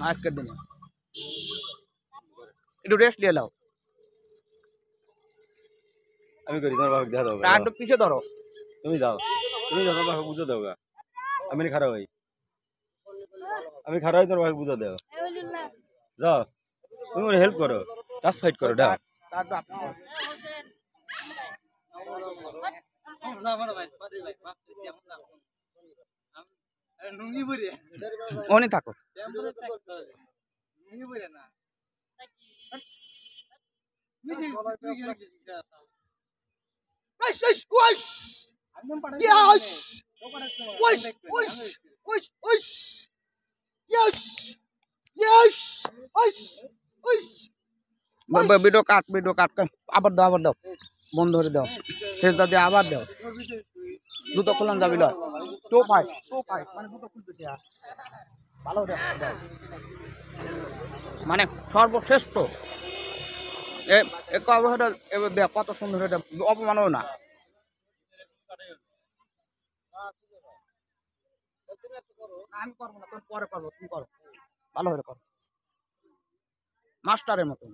আজকের দিনে একটু রেস্ট নিয়ে নাও। আমি করি তোমার বাবা দেখা দাও একটু পিছিয়ে ধরো। তুমি যাও তোমার বাবা বুঝে দাও গা আমি খারাপ হই তোর বাবা বুঝে দাও যাও তুমি ওর হেল্প করো টাচ ফাইট করো ডাক অনেক থাকো ভিডিও কাট আবার দাও বন্ধ করে দাও শেষ দাও দিয়ে আবার দাও দুটো খুলন যাবি লয় তো ফাইট মানে দুটো খুলতে ভালো দাও মানে সর্বশ্রেষ্ঠ দেখ কত সুন্দর এটা অপমানও না আমি করবো না তোর পরে করবো তুমি করো ভালো করে করো মাস্টারের মতন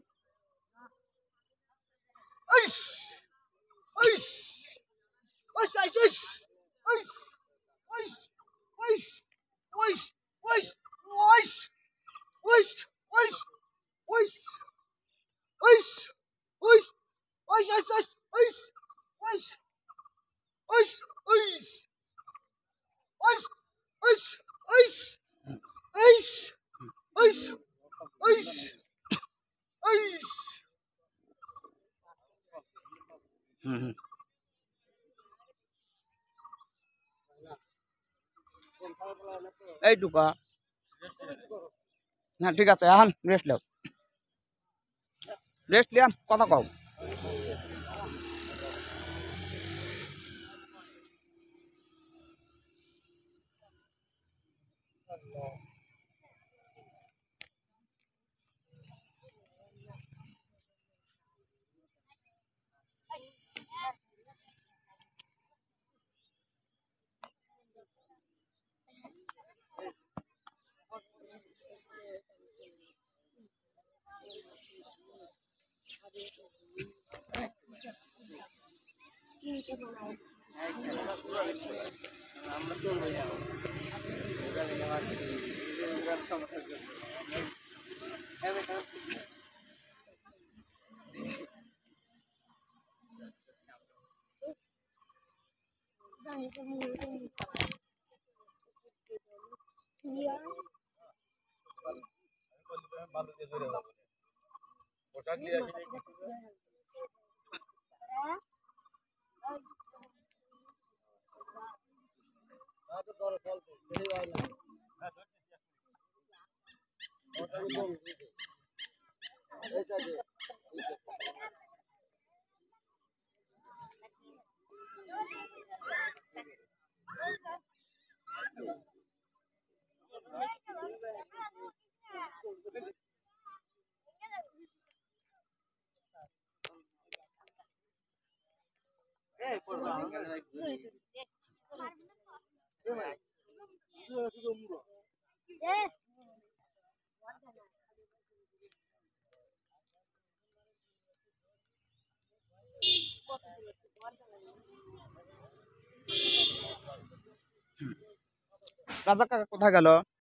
এইটুকা হ্যাঁ ঠিক আছে এখন রেস্ট নাও রেস্ট নিয়ে কথা কও রাজা কাকা কোথায় গেল?